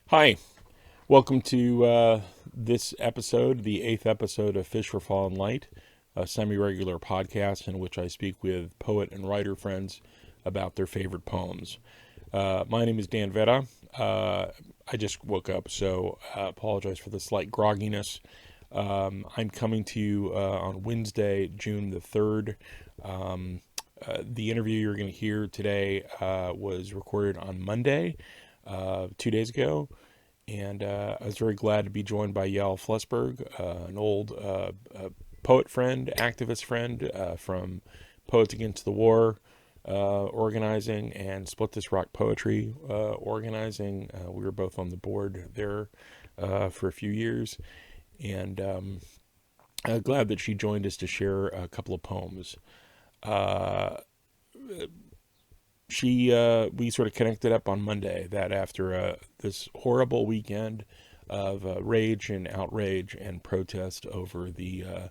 Hi, welcome to this episode, the eighth episode of Fish for Fallen Light, a semi-regular podcast in which I speak with poet and writer friends about their favorite poems. My name is Dan Vera. I just woke up, so I apologize for the slight grogginess. I'm coming to you on Wednesday, June the 3rd. The interview you're going to hear today was recorded on Monday, 2 days ago. And I was very glad to be joined by Yael Flusberg, an old poet friend, activist friend from Poets Against the War organizing and Split This Rock Poetry organizing. We were both on the board there for a few years. And glad that she joined us to share a couple of poems. We sort of connected up on Monday that after this horrible weekend of rage and outrage and protest over the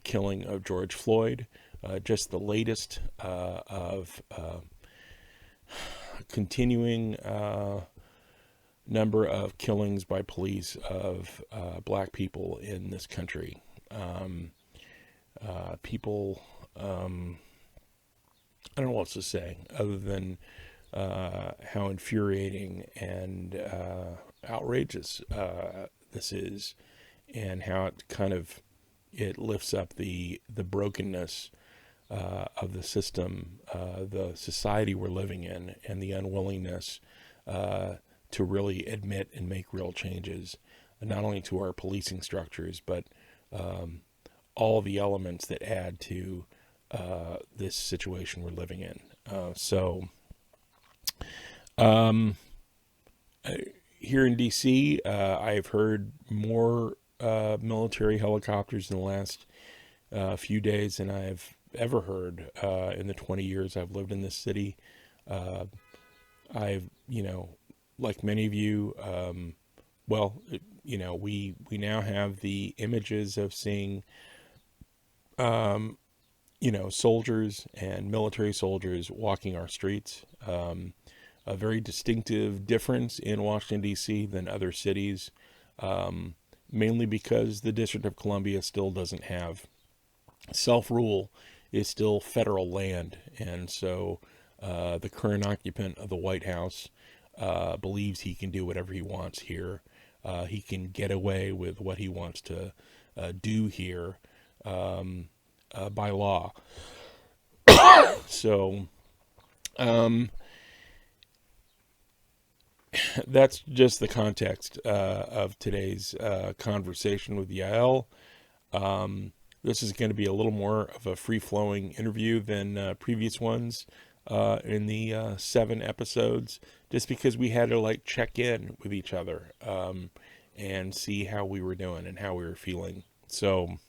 killing of George Floyd, just the latest of continuing number of killings by police of black people in this country. People. I don't know what else to say other than how infuriating and outrageous this is, and how it lifts up the brokenness of the system, the society we're living in, and the unwillingness to really admit and make real changes, not only to our policing structures, but all the elements that add to this situation we're living in. Here in DC, I've heard more military helicopters in the last few days than I've ever heard in the 20 years I've lived in this city. I've, like many of you, we now have the images of seeing soldiers and military soldiers walking our streets. A very distinctive difference in Washington, D.C. than other cities, mainly because the District of Columbia still doesn't have self-rule, is still federal land. And so the current occupant of the White House believes he can do whatever he wants here. He can get away with what he wants to do here. By law. So that's just the context of today's conversation with Yael. This is going to be a little more of a free-flowing interview than previous ones in the 7 episodes, just because we had to check in with each other and see how we were doing and how we were feeling. So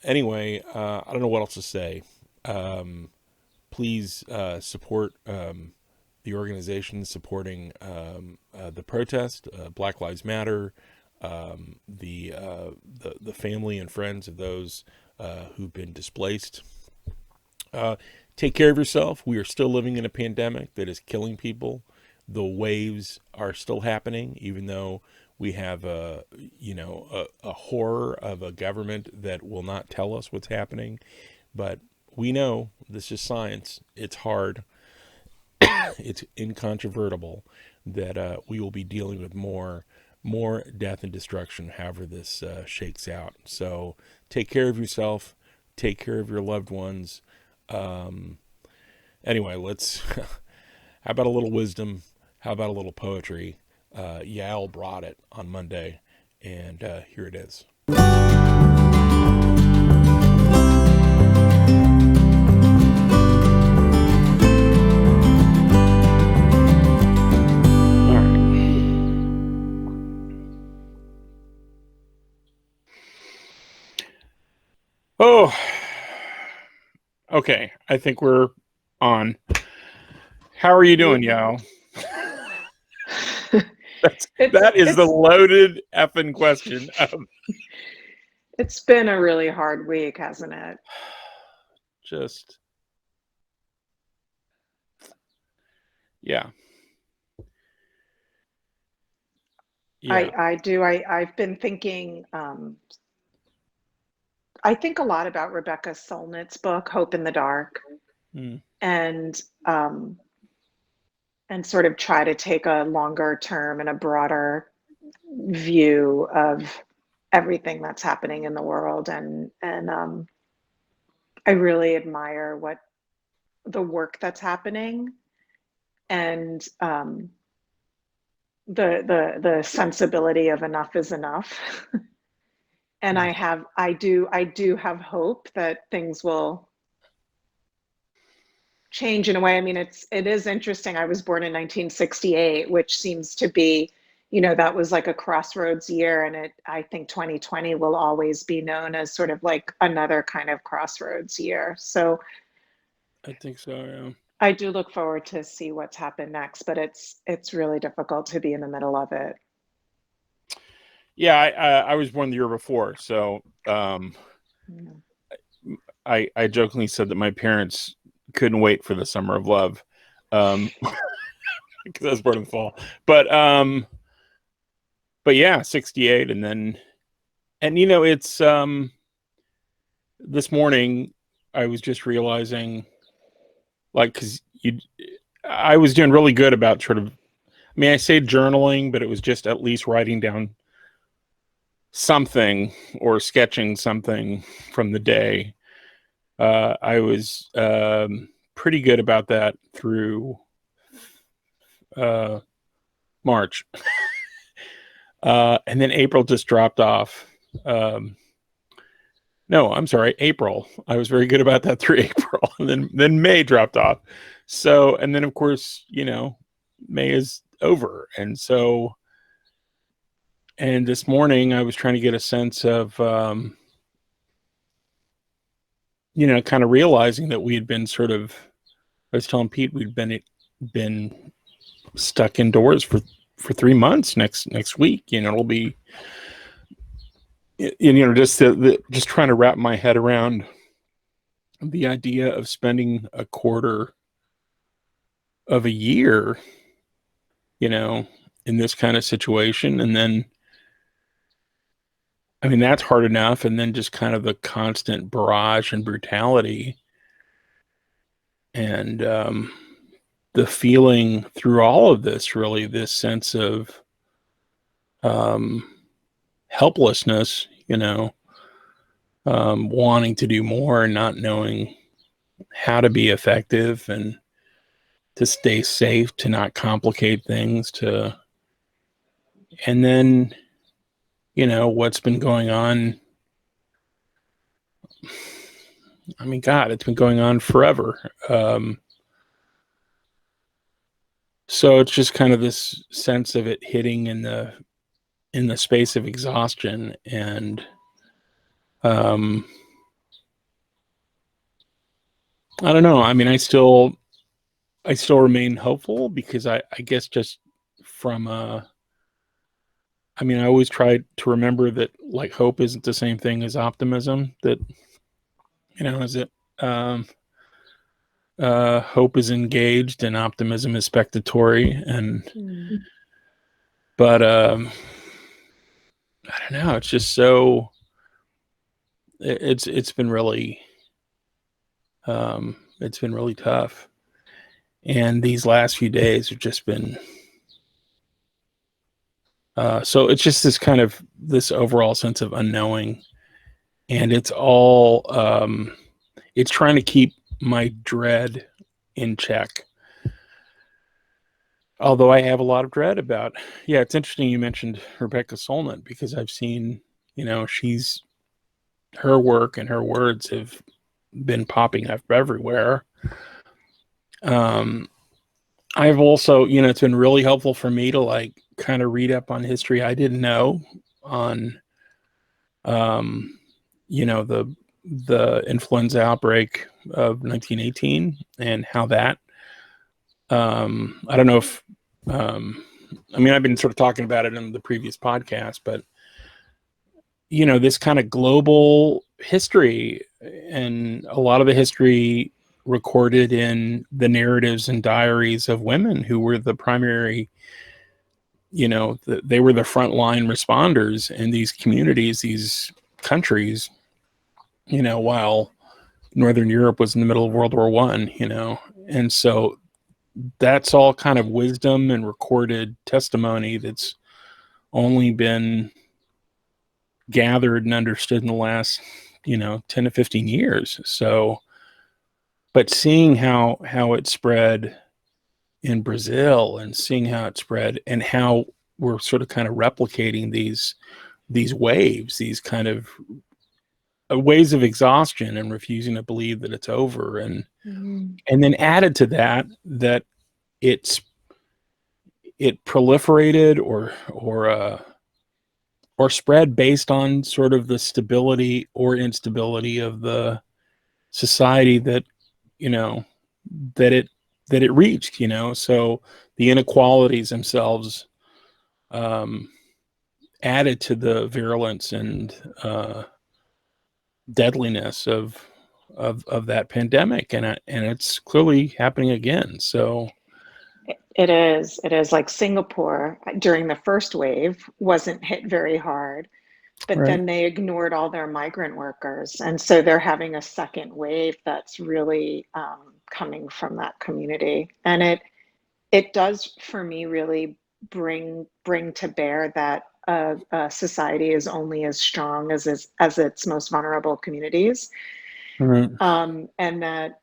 anyway, I don't know what else to say. Please support the organization supporting the protest, Black Lives Matter, the family and friends of those who've been displaced. Take care of yourself. We are still living in a pandemic that is killing people. The waves are still happening, even though we have a horror of a government that will not tell us what's happening. But we know, this is science, it's hard, it's incontrovertible that we will be dealing with more death and destruction however this shakes out. So take care of yourself, take care of your loved ones. Anyway, let's how about a little wisdom, how about a little poetry? Yael brought it on Monday, and here it is. All right. Oh, okay. I think we're on. How are you doing, Yael? That is the loaded effing question. It's been a really hard week, hasn't it? Just, yeah. Yeah. I do. I've been thinking, I think a lot about Rebecca Solnit's book, Hope in the Dark, Mm. and um, and sort of try to take a longer term and a broader view of everything that's happening in the world. And I really admire what the work that's happening, and the sensibility of enough is enough. And Yeah. I do have hope that things will change in a way. I mean, it is interesting. I was born in 1968, which seems to be, that was like a crossroads year, and I think 2020 will always be known as sort of like another kind of crossroads year. So I think so. Yeah. I do look forward to see what's happened next, but it's really difficult to be in the middle of it. Yeah. I was born the year before, so Yeah. I jokingly said that my parents couldn't wait for the summer of love, because I was born in the fall. But yeah, 68, and then it's this morning I was just realizing, like, because I was doing really good about sort of, I mean, I say journaling, but it was just at least writing down something or sketching something from the day. I was pretty good about that through uh, March. And then April just dropped off. Um, no, I'm sorry, April. I was very good about that through April, and then May dropped off. So, and then of course, May is over, and so, and this morning I was trying to get a sense of, kind of realizing that we had been sort of. I was telling Pete we'd been stuck indoors for 3 months. Next week, it'll be, just trying to wrap my head around the idea of spending a quarter of a year, you know, in this kind of situation. And then, I mean, that's hard enough. And then just kind of the constant barrage and brutality, and the feeling through all of this, really, this sense of um, helplessness, wanting to do more and not knowing how to be effective and to stay safe, to not complicate things, and then, what's been going on. I mean, God, it's been going on forever. So it's just kind of this sense of it hitting in the space of exhaustion, and um, I don't know. I mean, I still remain hopeful, because I guess just from I mean, I always try to remember that, like, hope isn't the same thing as optimism. That, is it? Um, Hope is engaged and optimism is spectatory, Mm. but I don't know. It's just so it's been really tough, and these last few days have just been so it's just this overall sense of unknowing, and it's trying to keep my dread in check. Although I have a lot of dread about, yeah, it's interesting you mentioned Rebecca Solnit, because I've seen, she's her work and her words have been popping up everywhere. Um, I've also, it's been really helpful for me to, like, kind of read up on history I didn't know on, um, the influenza outbreak of 1918, and how that, I don't know if, um, I mean, I've been sort of talking about it in the previous podcast, but, this kind of global history, and a lot of the history recorded in the narratives and diaries of women who were the primary, they were the frontline responders in these communities, these countries, while Northern Europe was in the middle of World War One, and so that's all kind of wisdom and recorded testimony that's only been gathered and understood in the last 10 to 15 years. So, but seeing how it spread in Brazil, and seeing how it spread, and how we're sort of kind of replicating these waves, these kind of waves of exhaustion and refusing to believe that it's over, and then added to that it's it proliferated or spread based on sort of the stability or instability of the society that you know that it reached. So the inequalities themselves added to the virulence and deadliness of that pandemic, and it's clearly happening again. So It is. It is. Like Singapore during the first wave wasn't hit very hard, but right. then they ignored all their migrant workers. And so they're having a second wave that's really coming from that community. And it does, for me, really bring to bear that a society is only as strong as its most vulnerable communities. Right. And that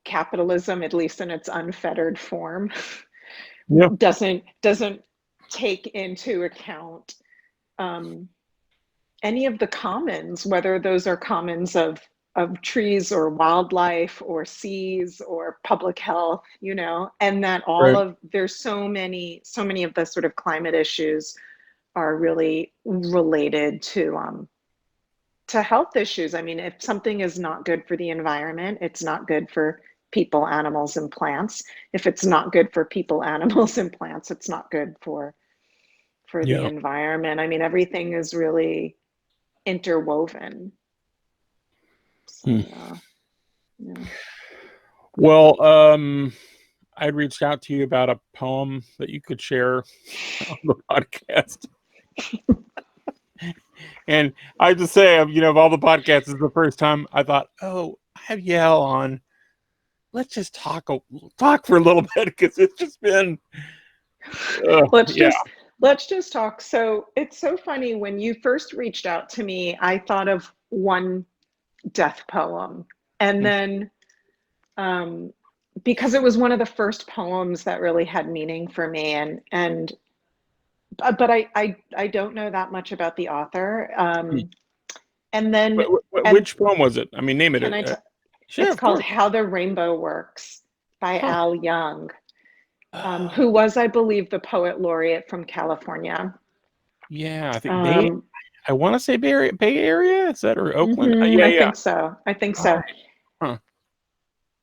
capitalism, at least in its unfettered form, Yeah. doesn't take into account any of the commons, whether those are commons of trees or wildlife or seas or public health, and that Right. there's so many of the sort of climate issues are really related to health issues. I mean, if something is not good for the environment, it's not good for people, animals, and plants. If it's not good for people, animals, and plants, it's not good for the Yeah. environment. I mean, everything is really interwoven. So, Hmm. yeah. Well, I reached out to you about a poem that you could share on the podcast. And I just say, of all the podcasts, this is the first time I thought, oh, I have Yael on. Let's just talk for a little bit, because it's just been, let's yeah. just let's just talk. So it's so funny, when you first reached out to me, I thought of one death poem, and then because it was one of the first poems that really had meaning for me, and but I don't know that much about the author. And then and Which poem was it? I mean, name can it. I tell? Sure, It's of called course. How the Rainbow Works by Huh. Al Young, Oh, who was, I believe, the poet laureate from California. yeah. I think Um, I want to say Bay Area. Is that, or Oakland? Yeah, I yeah. think so. I think Oh, so. huh.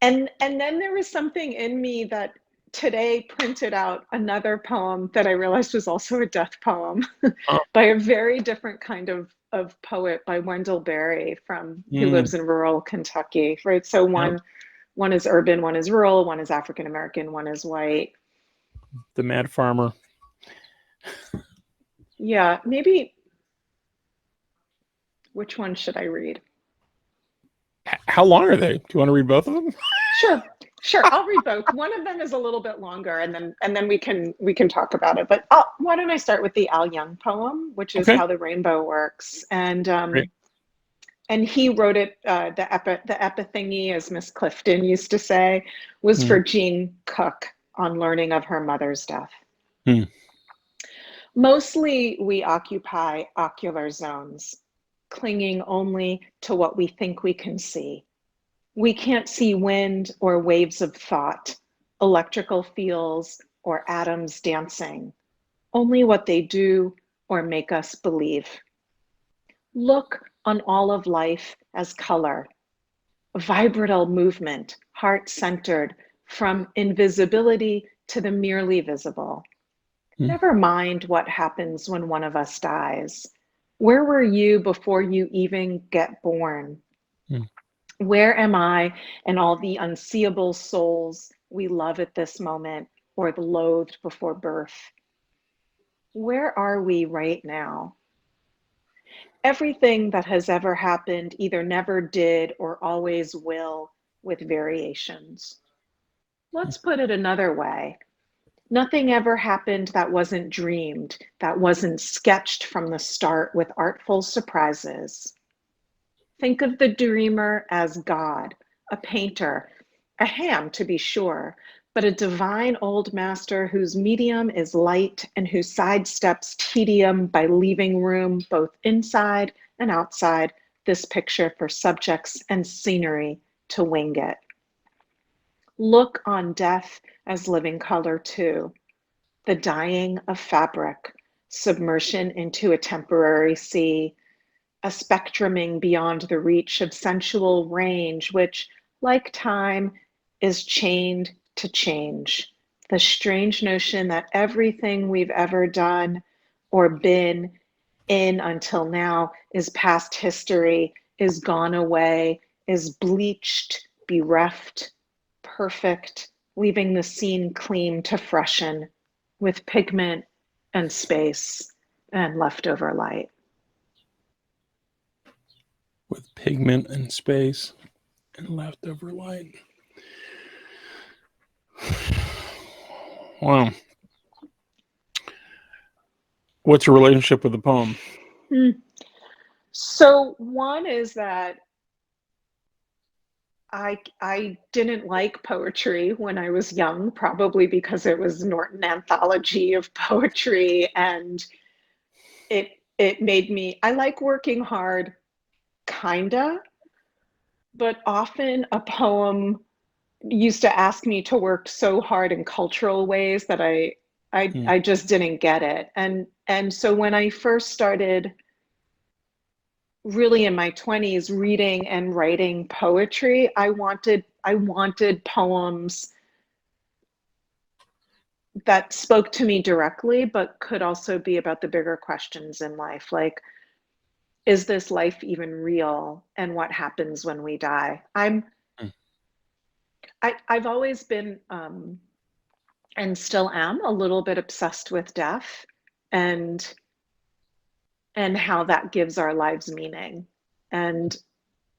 And then there was something in me that today printed out another poem that I realized was also a death poem Huh. by a very different kind of poet, by Wendell Berry, who Mm, lives in rural Kentucky, right? So yep. one is urban, one is rural, one is African American, one is white. The Mad Farmer. Yeah, maybe, which one should I read? How long are they? Do you want to read both of them? Sure. Sure, I'll read both. One of them is a little bit longer, and then we can talk about it. But why don't I start with the Al Young poem, which is Okay. How the Rainbow Works, Great. and he wrote it. The epithingy, as Miss Clifton used to say, was Mm, for Jean Cook on learning of her mother's death. mm, Mostly, we occupy ocular zones, clinging only to what we think we can see. We can't see wind or waves of thought, electrical fields or atoms dancing, only what they do or make us believe. Look on all of life as color, vibratile movement, heart centered, from invisibility to the merely visible. mm, Never mind what happens when one of us dies. Where were you before you even get born? mm. Where am I and all the unseeable souls we love at this moment or loathed before birth? Where are we right now? Everything that has ever happened either never did or always will, with variations. Let's put it another way. Nothing ever happened that wasn't dreamed, that wasn't sketched from the start with artful surprises. Think of the dreamer as God, a painter, a ham to be sure, but a divine old master whose medium is light and who sidesteps tedium by leaving room both inside and outside this picture for subjects and scenery to wing it. Look on death as living color too, the dyeing of fabric, submersion into a temporary sea, a spectruming beyond the reach of sensual range, which, like time, is chained to change. The strange notion that everything we've ever done or been in until now is past history, is gone away, is bleached, bereft, perfect, leaving the scene clean to freshen with pigment and space and leftover light. With pigment and space and leftover light. Wow. What's your relationship with the poem? So one is that I didn't like poetry when I was young, probably because it was an anthology of poetry, and it made me, I like working hard, kinda, but often a poem used to ask me to work so hard in cultural ways that I just didn't get it. And so when I first started really in my 20s reading and writing poetry, I wanted poems that spoke to me directly but could also be about the bigger questions in life, like, is this life even real, and what happens when we die? I've always been and still am a little bit obsessed with death, and how that gives our lives meaning, and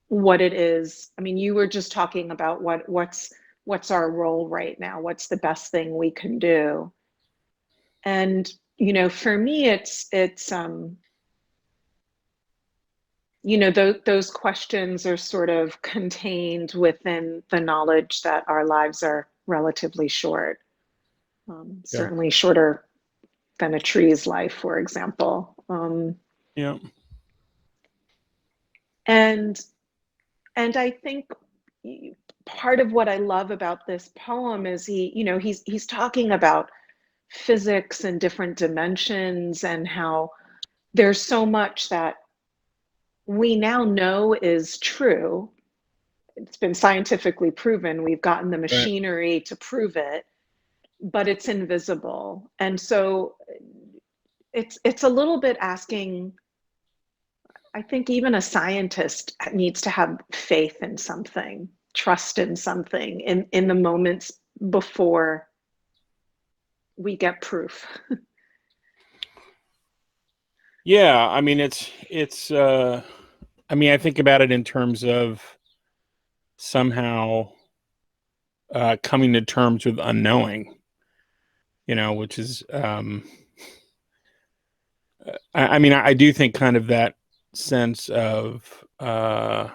what it is. I mean, you were just talking about what's our role right now, what's the best thing we can do. And for me, those questions are sort of contained within the knowledge that our lives are relatively short, Yeah. certainly shorter than a tree's life, for example. Yeah. And I think part of what I love about this poem is he's talking about physics and different dimensions, and how there's so much that we now know is true. It's been scientifically proven. We've gotten the Right. machinery to prove it, but it's invisible. And so it's a little bit asking, I think even a scientist needs to have faith in something, trust in something in the moments before we get proof. Yeah. I mean, I mean, I think about it in terms of somehow coming to terms with unknowing, which is, I mean, I do think kind of that sense of, I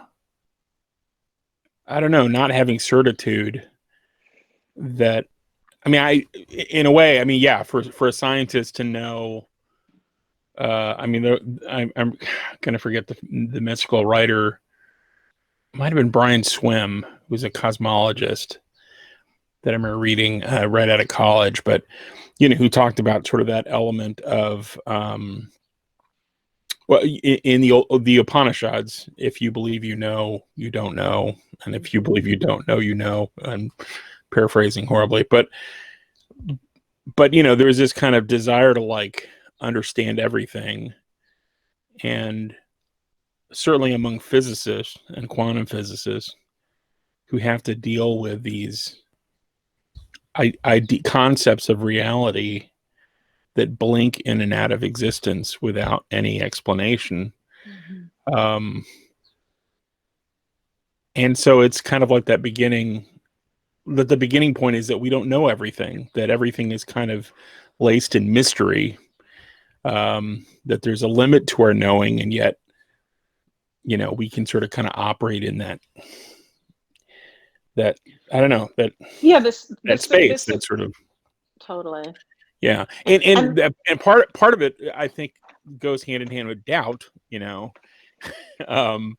don't know, not having certitude that, I mean, in a way, I mean, yeah, for a scientist to know, I mean, I'm going to forget the mystical writer, might have been Brian Swim, who's a cosmologist that I remember reading right out of college, but, who talked about sort of that element of, well, in the Upanishads, if you believe you know, you don't know, and if you believe you don't know, you know. I'm paraphrasing horribly, but there's this kind of desire to like understand everything, and certainly among physicists and quantum physicists who have to deal with these concepts of reality that blink in and out of existence without any explanation. Mhm. Um, and so it's kind of like that beginning, that the beginning point is that we don't know everything, that everything is kind of laced in mystery, that there's a limit to our knowing, and yet, we can sort of kind of operate in that, I don't know, Yeah, that space, that sort of, totally. yeah. And And part of it, I think, goes hand in hand with doubt, um,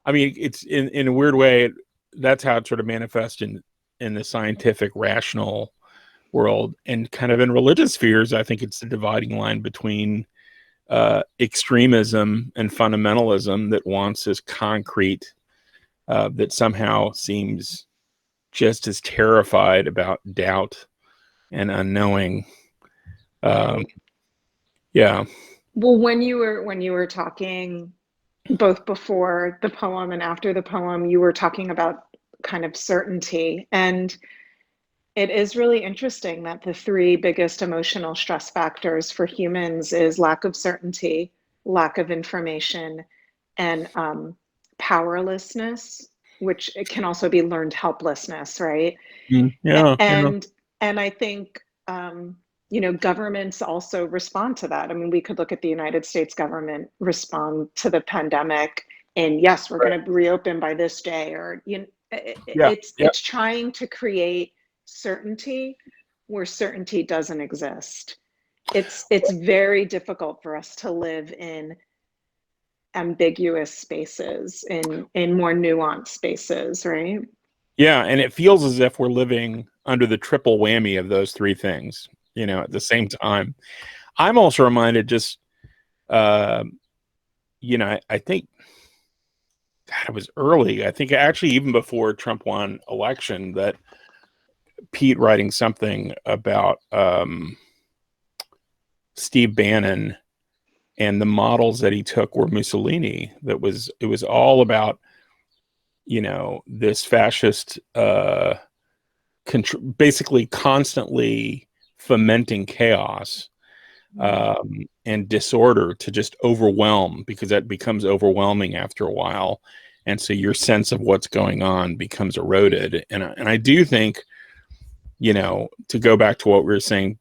I mean, it's in a weird way, that's how it sort of manifests in the scientific, rational world, and kind of in religious spheres. I think it's the dividing line between extremism and fundamentalism that wants this concrete, that somehow seems just as terrified about doubt and unknowing. Um, right. yeah. Well, when you were talking both before the poem and after the poem, you were talking about kind of certainty. And it is really interesting that the three biggest emotional stress factors for humans is lack of certainty, lack of information, and powerlessness, which it can also be learned helplessness, right? Yeah. Yeah. And and I think governments also respond to that. I mean, we could look at the United States government respond to the pandemic, and yes, we're Right. going to reopen by this day, or Yeah. Yeah. it's trying to create certainty where certainty doesn't exist. It's very difficult for us to live in ambiguous spaces, in more nuanced spaces, right? Yeah. And it feels as if we're living under the triple whammy of those three things, at the same time. I'm also reminded, just, uh, I think, God, it was early. I think actually even before Trump won election, that Pete writing something about Steve Bannon and the models that he took were Mussolini. It was all about, this fascist, basically constantly fomenting chaos, and disorder to just overwhelm, because that becomes overwhelming after a while, and so your sense of what's going on becomes eroded. And I do think, to go back to what we were saying,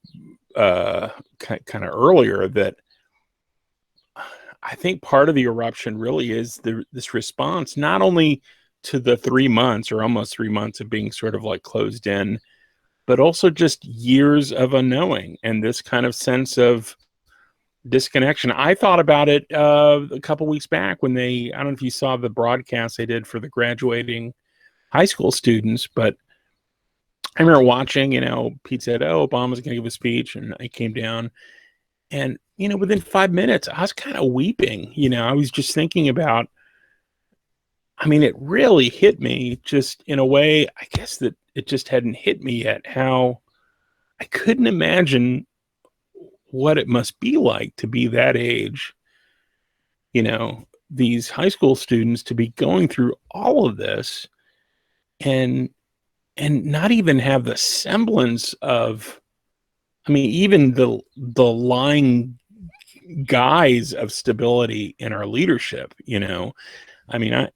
kind of earlier, that I think part of the eruption really is this response, not only to the 3 months or almost 3 months of being sort of like closed in, but also just years of unknowing and this kind of sense of disconnection. I thought about it a couple weeks back when I don't know if you saw the broadcast they did for the graduating high school students, but I remember watching, Pete said, "Oh, Obama's going to give a speech," and I came down, and within 5 minutes, I was kind of weeping. I was just thinking about. I mean, it really hit me, just in a way, I guess, that it just hadn't hit me yet. How I couldn't imagine what it must be like to be that age. These high school students to be going through all of this, and not even have the semblance of, I mean, even the lying guise of stability in our leadership. I mean,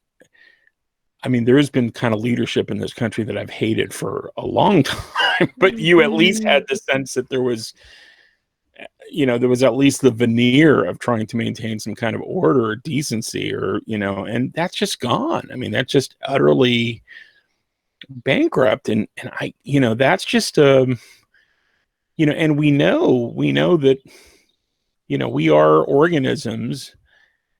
I mean, there has been kind of leadership in this country that I've hated for a long time, but you at least had the sense that there was at least the veneer of trying to maintain some kind of order or decency, or, and that's just gone. I mean, that's just utterly bankrupt. And that's just, and we know that, we are organisms,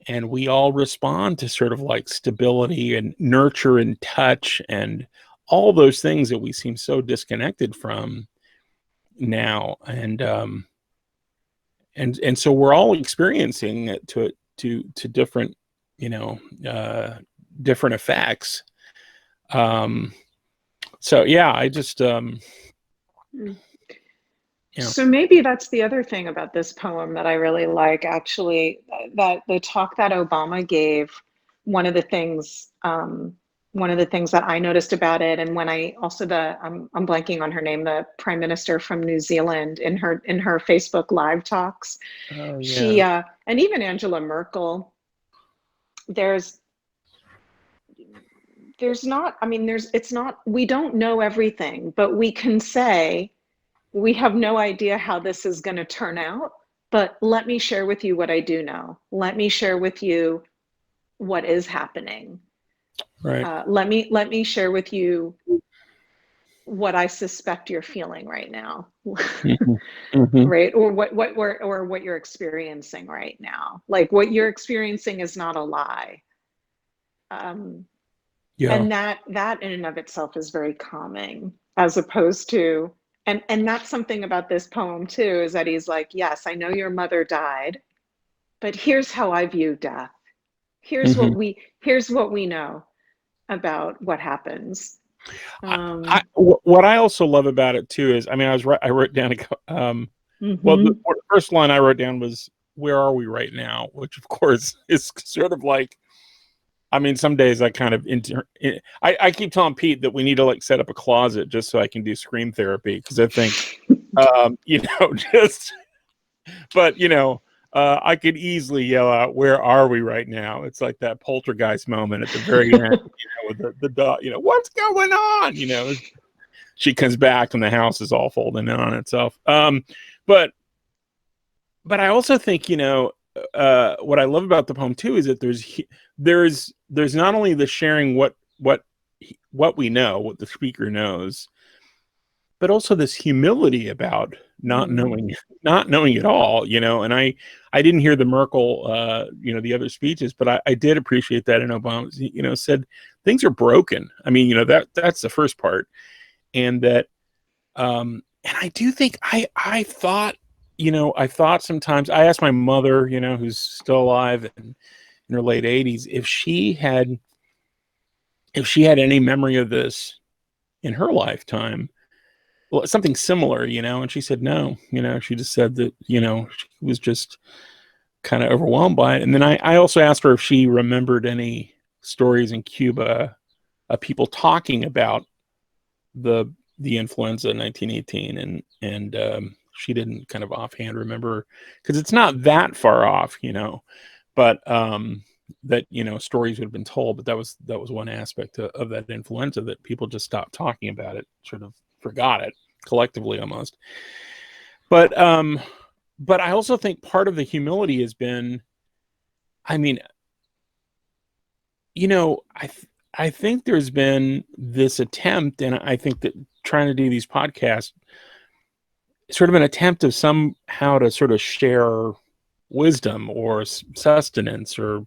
and we all respond to sort of like stability and nurture and touch and all those things that we seem so disconnected from now. And so we're all experiencing it to different, you know different effects. um so yeah, I just, Mm. yeah. So maybe that's the other thing about this poem that I really like, actually, that the talk that Obama gave, one of the things, one of the things that I noticed about it, and when I also I'm blanking on her name, the Prime Minister from New Zealand, in her Facebook Live talks, Oh she yeah. and even Angela Merkel, there's not, I mean, it's not, we don't know everything, but we can say we have no idea how this is going to turn out. But let me share with you what I do know. Let me share with you what is happening. Right. Let me share with you what I suspect you're feeling right now, Hmm. Hmm. right? Or what you're experiencing right now. Like, what you're experiencing is not a lie. Um, Yeah. and that in and of itself is very calming, as opposed to, and that's something about this poem too, is that he's like, yes, I know your mother died, but here's how I view death. Here's Hmm. here's what we know about what happens. What I also love about it too is, I mean, I wrote down well, the Mhm. first line I wrote down was, "Where are we right now?" Which, of course, is sort of like, I mean, some days I kind of I keep telling Pete that we need to like set up a closet just so I can do scream therapy, because I think, just, but I could easily yell out, "Where are we right now?" It's like that poltergeist moment at the very end, with the dog, what's going on? She comes back and the house is all folding in on itself. But I also think, what I love about the poem too is that there's not only the sharing what we know, what the speaker knows, but also this humility about not Mm. knowing at all. And I didn't hear the Merkel, the other speeches, but I did appreciate that in Obama, said things are broken. I mean, that's the first part. And that, and I do think I thought, I thought sometimes, I asked my mother, who's still alive and in her late 80s, if she had any memory of this in her lifetime, well, something similar, and she said no. She just said that, she was just kind of overwhelmed by it. And then I also asked her if she remembered any stories in Cuba of people talking about the influenza in 1918, and she didn't kind of offhand remember, because it's not that far off, but that, stories would have been told, but that was one aspect of that influenza, that people just stopped talking about it, sort of forgot it collectively almost. But I also think part of the humility has been, I mean, I think there's been this attempt, and I think that trying to do these podcasts, sort of an attempt of somehow to sort of share wisdom or sustenance, or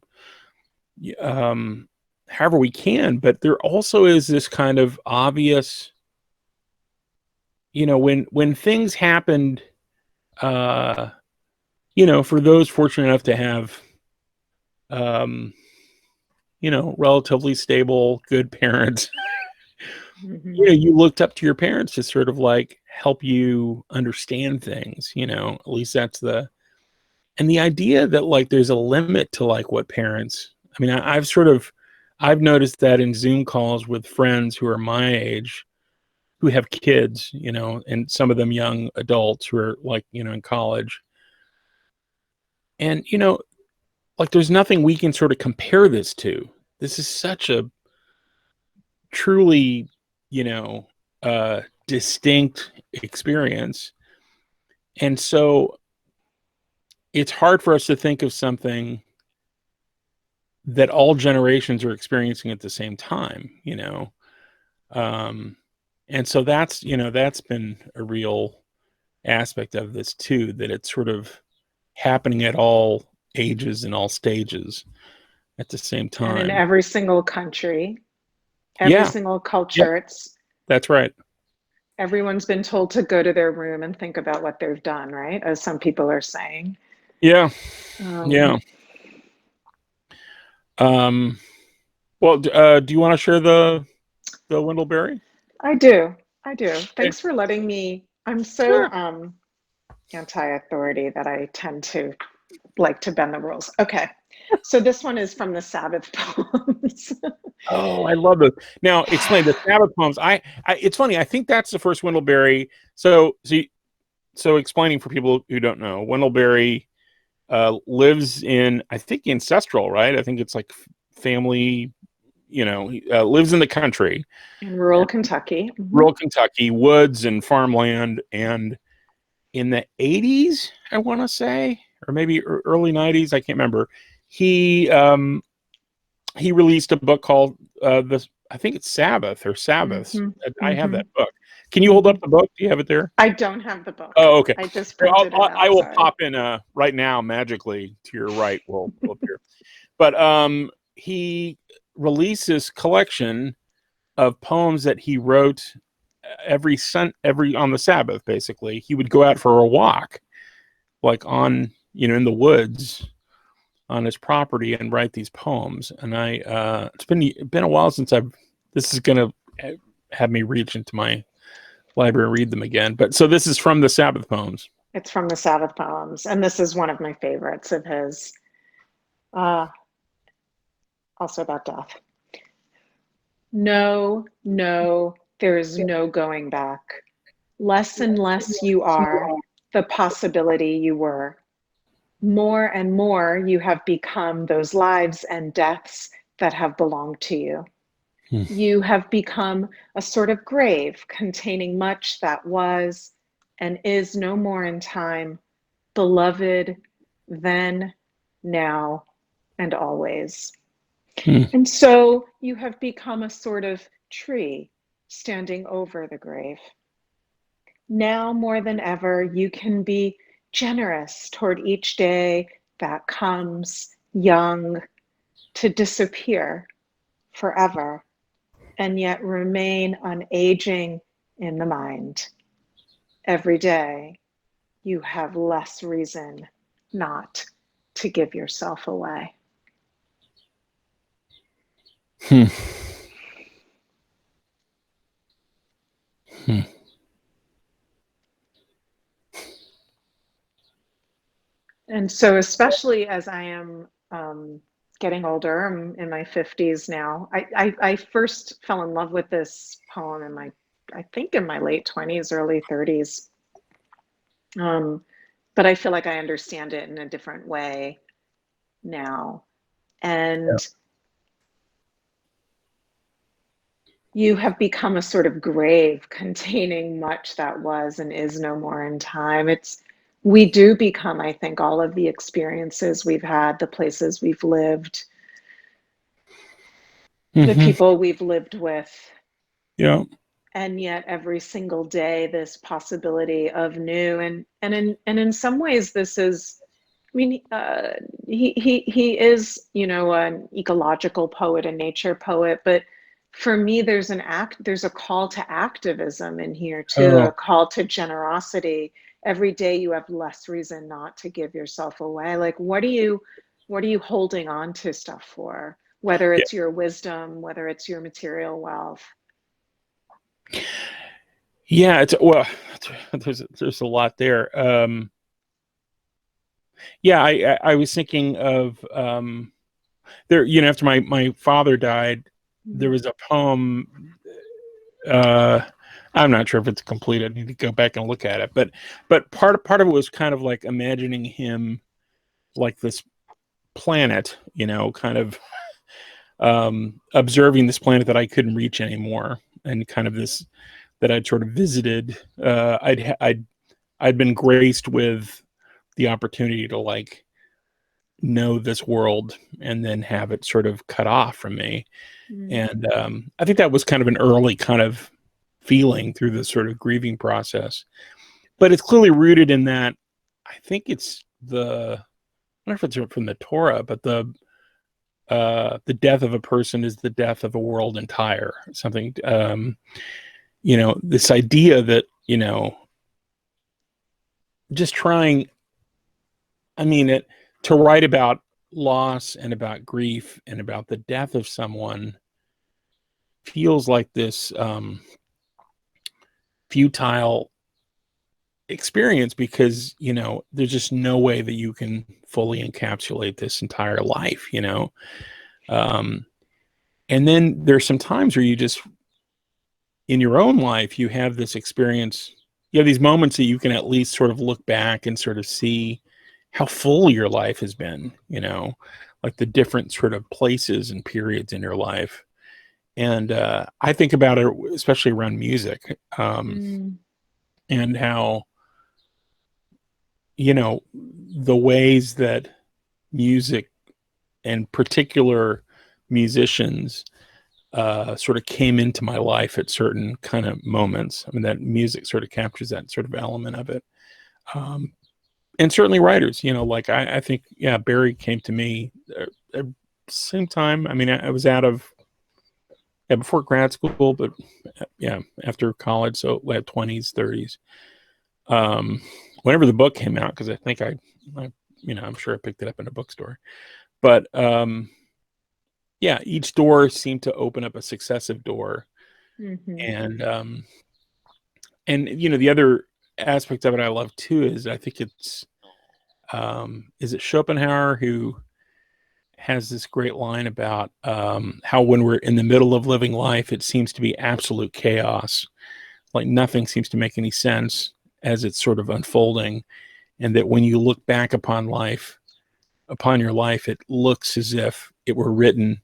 um, however we can. But there also is this kind of obvious, when things happened, uh, for those fortunate enough to have, um, relatively stable, good parents, Mhm. you looked up to your parents to sort of like help you understand things, at least that's and the idea that like there's a limit to like what parents, I mean, I've noticed that in Zoom calls with friends who are my age, who have kids, and some of them young adults who are like, in college. And, like there's nothing we can sort of compare this to. This is such a truly, you know, distinct experience. And so it's hard for us to think of something that all generations are experiencing at the same time. Um, and so that's been a real aspect of this too, that it's sort of happening at all ages and all stages at the same And in time. every single country, every Yeah. single Yep. culture, it's That's right. everyone's been told to go to their room and think about what they've done, right? As some people are saying. Yeah. Um, Yeah. Um, well, do you want to share the Wendell Berry? I do. I do. Okay. Thanks for letting me. I'm so Sure. anti-authority that I tend to like to bend the rules. Okay. So this one is from the Sabbath poems. Oh, I love it. Now, explain the Sabbath poems. It's funny. I think that's the first Wendell Berry. So explaining for people who don't know, Wendell Berry lives in, I think, ancestral, right? I think it's like family. He lives in the country, In rural Kentucky. rural Kentucky, woods and farmland, and in the 80s, I want to say, or maybe early 90s, I can't remember. He released a book called I think it's Sabbath or Sabbaths. I have that book. Can you hold up the book? Do you have it there? I don't have the book. Oh, okay. I just Here, printed it out. I will Sorry. pop in right now magically to your right. We'll appear. But he released this collection of poems that he wrote every on the Sabbath. Basically, he would go out for a walk, like on in the woods on his property, and write these poems. And it's been a while since this is gonna have me reach into my library and read them again. But so this is from the Sabbath poems. It's from the Sabbath poems, and this is one of my favorites of his. Also about death. No, no, there is no going back. Less and less you are the possibility you were. More and more you have become those lives and deaths that have belonged to you. You have become a sort of grave containing much that was and is no more in time, beloved then, now, and always. And so you have become a sort of tree standing over the grave. Now more than ever, you can be generous toward each day that comes young to disappear forever, and yet remain unaging in the mind. Every day, you have less reason not to give yourself away. And so, especially as I am getting older, I'm in my 50s now. I first fell in love with this poem I think in my late 20s, early 30s. But I feel like I understand it in a different way now. And you have become a sort of grave containing much that was and is no more in time. We do become, I think, all of the experiences we've had, the places we've lived, the people we've lived with. Yeah. And yet every single day, this possibility of new. And in some ways, this is, I mean, he is, an ecological poet, a nature poet, but for me, there's a call to activism in here too, a call to generosity. Every day you have less reason not to give yourself away. Like, what are you holding on to stuff for? Whether it's your wisdom, whether it's your material wealth. Yeah, there's a lot there. Yeah, I was thinking of there. After my father died, there was a poem. I'm not sure if it's complete. I need to go back and look at it. But part of it was kind of like imagining him like this planet, kind of observing this planet that I couldn't reach anymore, and kind of this that I'd sort of visited. I'd been graced with the opportunity to like know this world and then have it sort of cut off from me. And I think that was kind of an early kind of feeling through this sort of grieving process. But it's clearly rooted in that. I think it's I don't know if it's from the Torah, but the death of a person is the death of a world entire. Something, this idea that, just trying, to write about loss and about grief and about the death of someone feels like this futile experience because, there's just no way that you can fully encapsulate this entire life. Um, and then there's some times where you just, in your own life, you have this experience, you have these moments that you can at least sort of look back and sort of see how full your life has been, like the different sort of places and periods in your life. And I think about it, especially around music, Mm. and how, the ways that music and particular musicians sort of came into my life at certain kind of moments. I mean, that music sort of captures that sort of element of it. Um, and certainly writers, like I think, yeah, Barry came to me at the same time. I mean, I was out of, yeah, before grad school, but yeah, after college. So late 20s, 30s. Um, Whenever the book came out, because I think I'm sure I picked it up in a bookstore. But yeah, each door seemed to open up a successive door. Hmm. And the other aspect of it I love too is I think it's is it Schopenhauer who has this great line about how when we're in the middle of living life, it seems to be absolute chaos. Like nothing seems to make any sense as it's sort of unfolding. And that when you look back upon your life, it looks as if it were written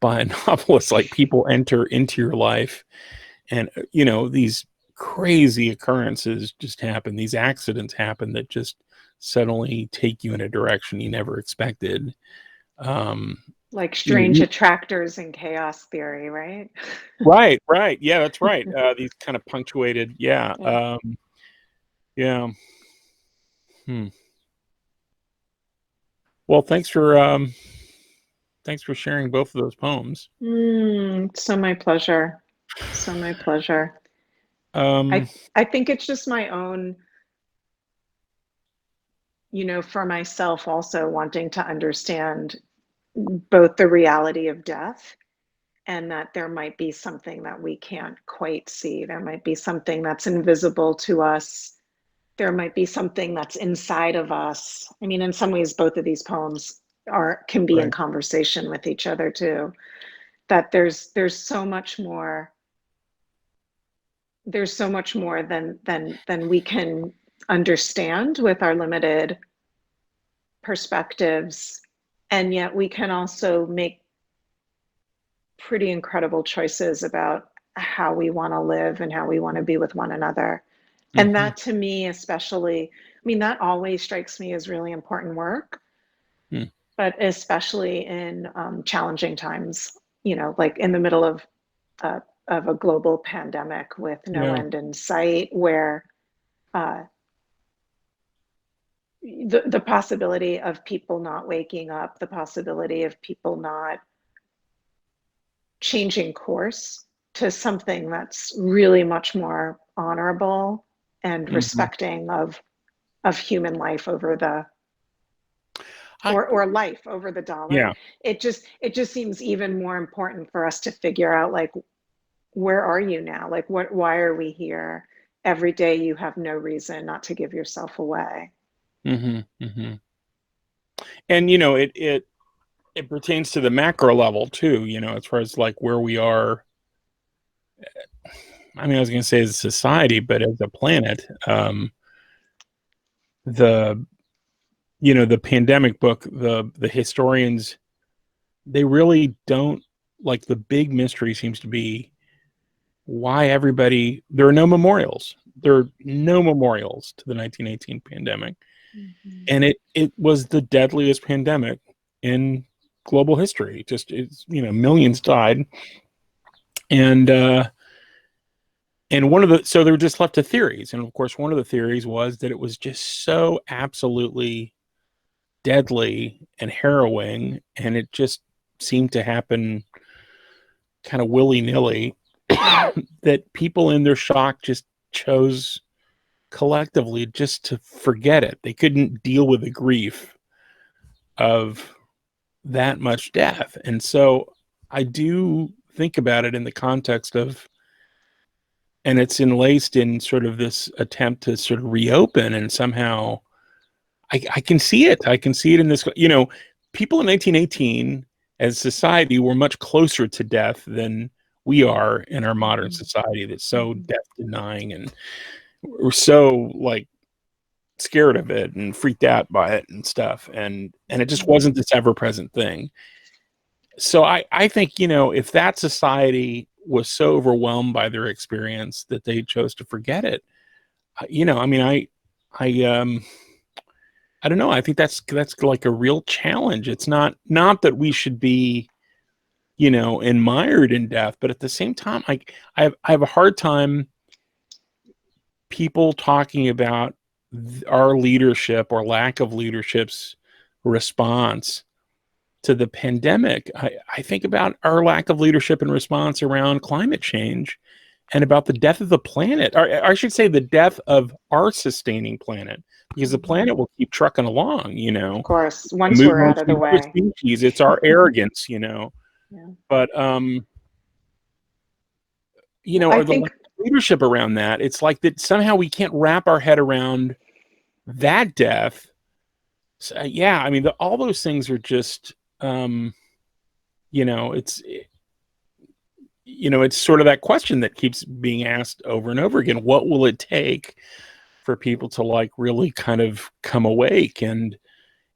by a novelist. Like people enter into your life and, these crazy occurrences just happen. These accidents happen that just suddenly take you in a direction you never expected. Um, Like you know, strange attractors in chaos theory, right? right, right. Yeah, that's right. These kind of punctuated. Yeah. Yeah. Yeah. Hmm. Well, thanks for sharing both of those poems. So my pleasure. So my pleasure. Um, I think it's just my own, for myself also wanting to understand both the reality of death and that there might be something that we can't quite see. There might be something that's invisible to us. There might be something that's inside of us. I mean, in some ways, both of these poems can be in right. conversation with each other too. That there's so much more. There's so much more than we can understand with our limited perspectives, and yet we can also make pretty incredible choices about how we want to live and how we want to be with one another. And Hmm. that to me, especially, I mean, that always strikes me as really important work, Hmm. but especially in challenging times, like in the middle uh, of a global pandemic with no Yeah. end in sight, where uh, the possibility of people not waking up, the possibility of people not changing course to something that's really much more honorable and Hmm. respecting of human life over the I or life over the dollar. Yeah. It just seems even more important for us to figure out, like, where are you now, like why are we here? Every day you have no reason not to give yourself away. Hmm. Hmm. And it pertains to the macro level too. As far as like where we are. I mean, I was going to say as a society, but as a planet, the the pandemic book, the historians, they really don't, like, the big mystery seems to be why everybody, there are no memorials. There are no memorials to the 1918 pandemic. Mhm. And it was the deadliest pandemic in global history. Just it's millions died. And one of the so they were just left to theories. And of course, one of the theories was that it was just so absolutely deadly and harrowing, and it just seemed to happen kind of willy-nilly, that people in their shock just chose collectively just to forget it. They couldn't deal with the grief of that much death. And so I do think about it in the context of and it's enlaced in sort of this attempt to sort of reopen, and somehow I can see it. I can see it in this, people in 1918 as society were much closer to death than we are in our modern society that's so death denying, and we're so like scared of it and freaked out by it and stuff. And it just wasn't this ever present thing. So I think, if that society was so overwhelmed by their experience that they chose to forget it, I mean, I don't know. I think that's like a real challenge. It's not that we should be, admired in death, but at the same time, I have a hard time people talking about our leadership or lack of leadership's response to the pandemic. I think about our lack of leadership and response around climate change and about the death of the planet, or I should say the death of our sustaining planet, because the planet will keep trucking along, Of course, once move we're out of the other way. species. It's our arrogance, Yeah. but, I or the think lack of leadership around that. It's like that somehow we can't wrap our head around that death. So, yeah, I mean, all those things are just, it's sort of that question that keeps being asked over and over again. What will it take for people to like really kind of come awake? And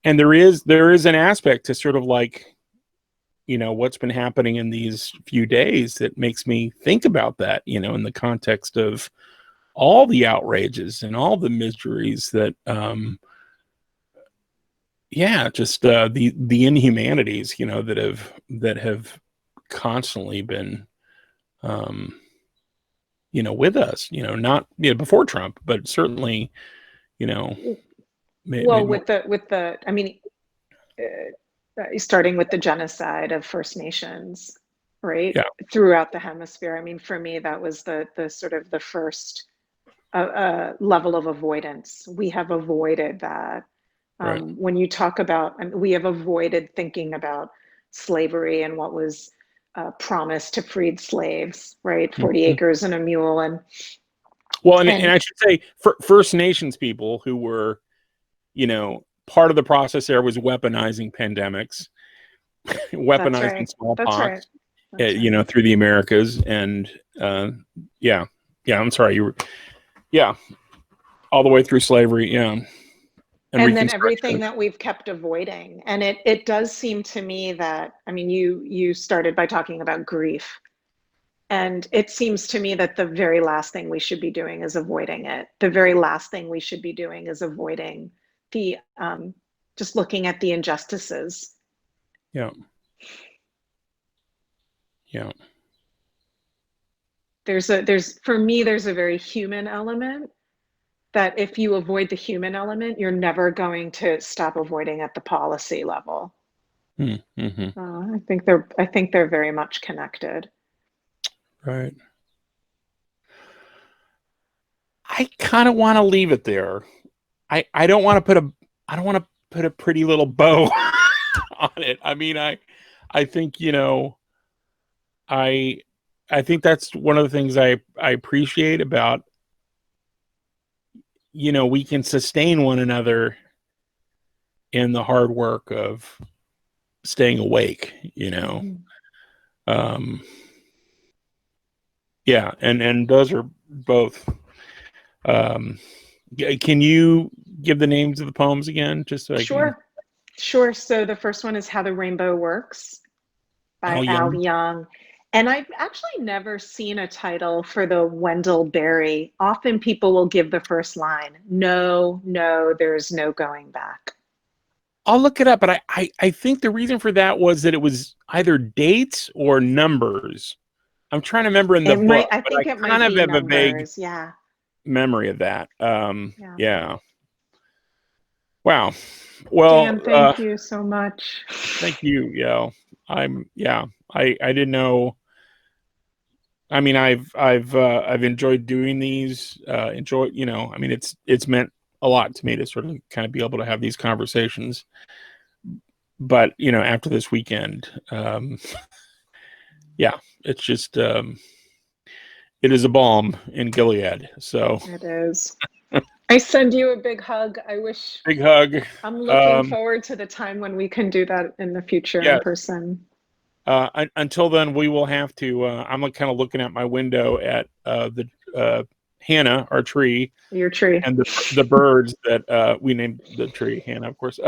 there is an aspect to sort of like, what's been happening in these few days that makes me think about that, in the context of all the outrages and all the miseries that, just the inhumanities, that have constantly been, with us, not before Trump, but certainly, well with the I mean, starting with the genocide of First Nations, right, yeah, throughout the hemisphere. I mean, for me, that was the sort of the first level of avoidance. We have avoided that. right. When you talk about, I mean, we have avoided thinking about slavery and what was promised to freed slaves, right? 40 Mhm. acres and a mule, Well, and and I should say, First Nations people who were, part of the process there was weaponizing pandemics, that's weaponizing right. That's right. smallpox, That's right. through the Americas, and yeah, yeah. I'm sorry, yeah, all the way through slavery, yeah, and And then everything Reconstruction, that we've kept avoiding. And it does seem to me that, I mean, you started by talking about grief. And it seems to me that the very last thing we should be doing is avoiding it. The very last thing we should be doing is avoiding the just looking at the injustices. yeah, yeah, There's for me, there's a very human element that if you avoid the human element, you're never going to stop avoiding at the policy level. mm-hmm. I think they're very much connected. Right. I kind of want to leave it there. I don't want to put a pretty little bow on it. I mean, I think, I I think that's one of the things I appreciate about, we can sustain one another in the hard work of staying awake, Mhm. um yeah, and those are both, um can you give the names of the poems again, just so I can? Sure, sure. So the first one is How the Rainbow Works Oh by yeah. Al Young. And I've actually never seen a title for the Wendell Berry. Often people will give the first line, no, no, there's no going back. I'll look it up, but I think the reason for that was that it was either dates or numbers. I'm trying to remember in the book, I but I think it kind might of be have a vague numbers. Yeah, memory of that. yeah. Yeah. Wow. Well, Dan, thank you so much. thank you, Yael. Yeah, I didn't know. I mean, I've enjoyed doing these. I mean, it's meant a lot to me to sort of kind of be able to have these conversations. But after this weekend, yeah, it's just, it is a balm in Gilead. So It is. I send you a big hug. I wish big hug. I'm looking Um, forward to the time when we can do that in the future in yes. person. Until then, we will have to. I'm like kind of looking at my window at the Hannah, our tree, Your tree. and the birds that we named the tree Hannah, of course.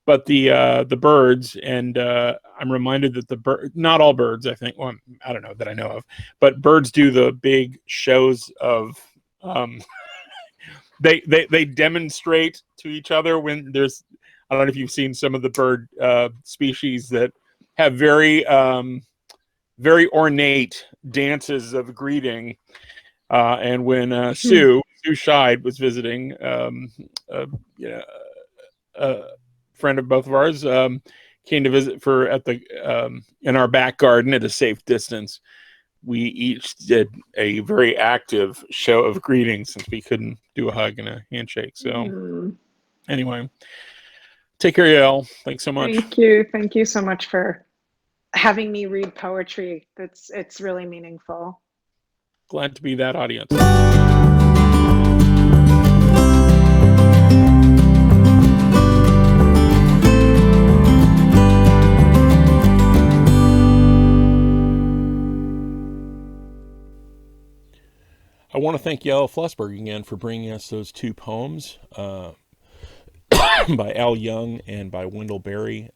But the birds, and I'm reminded that the bird, not all birds, I think. Well, I don't know that I know of, but birds do the big shows of. Um, they demonstrate to each other when there's. I don't know if you've seen some of the bird species that have very ornate dances of greeting. And when Hmm. Sue Scheid was visiting, yeah, a friend of both of ours, came to visit for at the in our back garden at a safe distance. We each did a very active show of greeting since we couldn't do a hug and a handshake. So Hmm. anyway, take care, Yael. Thanks so much. Thank you. Thank you so much for having me read poetry. It's really meaningful. Glad to be that audience. I want to thank Yael Flusberg again for bringing us those two poems by Al Young and by Wendell Berry.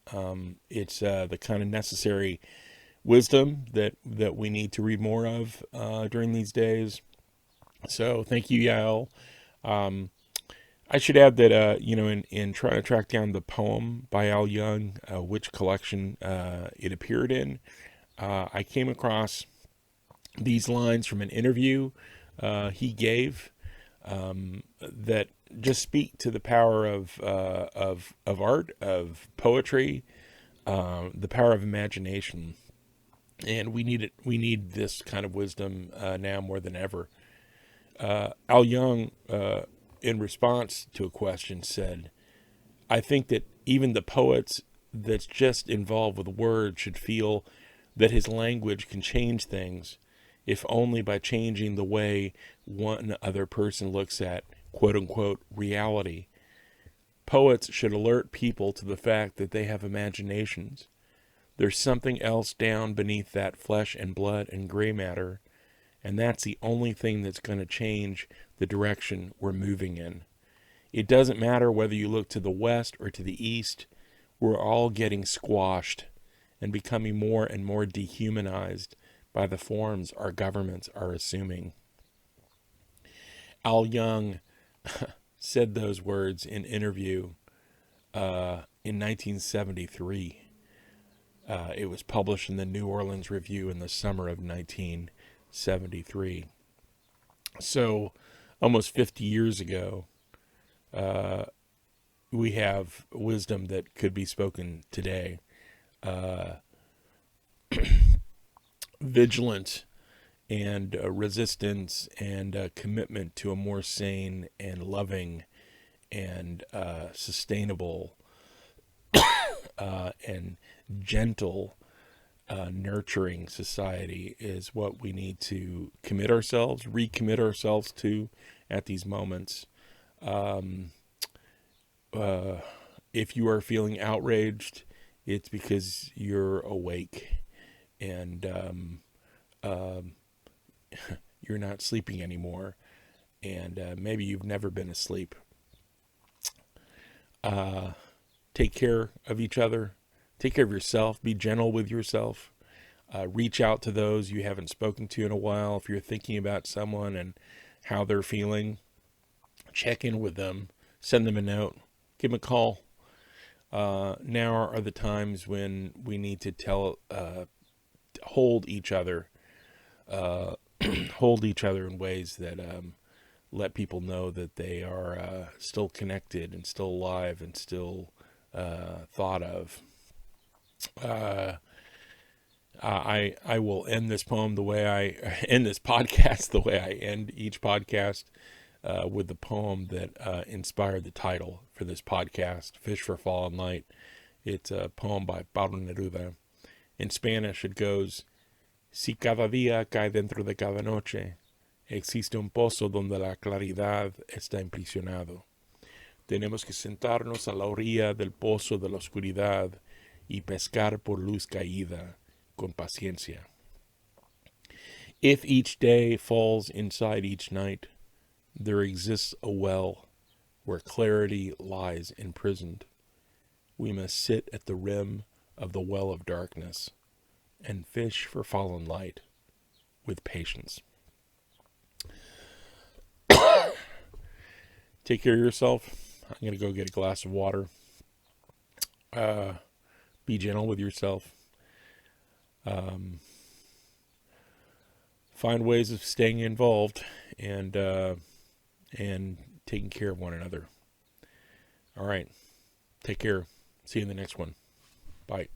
It's the kind of necessary wisdom that we need to read more of during these days. So thank you, Yael. Um, I should add that in trying to track down the poem by Al Young, which collection it appeared in, I came across these lines from an interview he gave that just speak to the power of art, of poetry, the power of imagination, and we need it. We need this kind of wisdom now more than ever. Al Young, in response to a question, said, "I think that even the poets that's just involved with words should feel that his language can change things, if only by changing the way one other person looks at quote unquote reality. Poets should alert people to the fact that they have imaginations. There's something else down beneath that flesh and blood and gray matter, and that's the only thing that's going to change the direction we're moving in. It doesn't matter whether you look to the west or to the east, we're all getting squashed and becoming more and more dehumanized by the forms our governments are assuming." Al Young said those words in an interview in 1973. It was published in the New Orleans Review in the summer of 1973. So, almost 50 years ago, we have wisdom that could be spoken today. Vigilant and resistance and commitment to a more sane and loving and sustainable and gentle, nurturing society is what we need to recommit ourselves to at these moments. If you are feeling outraged, it's because you're awake and you're not sleeping anymore, and maybe you've never been asleep. Take care of each other. Take care of yourself. Be gentle with yourself. Reach out to those you haven't spoken to in a while. If you're thinking about someone and how they're feeling, check in with them. Send them a note. Give them a call. Now are the times when we need to hold each other, hold each other in ways that let people know that they are still connected and still alive and still thought of. I will end this poem the way I end this podcast the way I end each podcast, with the poem that inspired the title for this podcast, "Fish for Fallen Light." It's a poem by Pablo Neruda. In Spanish, it goes: Si cada día cae dentro de cada noche, existe un pozo donde la claridad está imprisionado. Tenemos que sentarnos a la orilla del pozo de la oscuridad y pescar por luz caída con paciencia. If each day falls inside each night, there exists a well where clarity lies imprisoned. We must sit at the rim of the well of darkness and fish for fallen light with patience. Take care of yourself. I'm going to go get a glass of water. Be gentle with yourself. Find ways of staying involved and taking care of one another. All right. Take care. See you in the next one. Bye.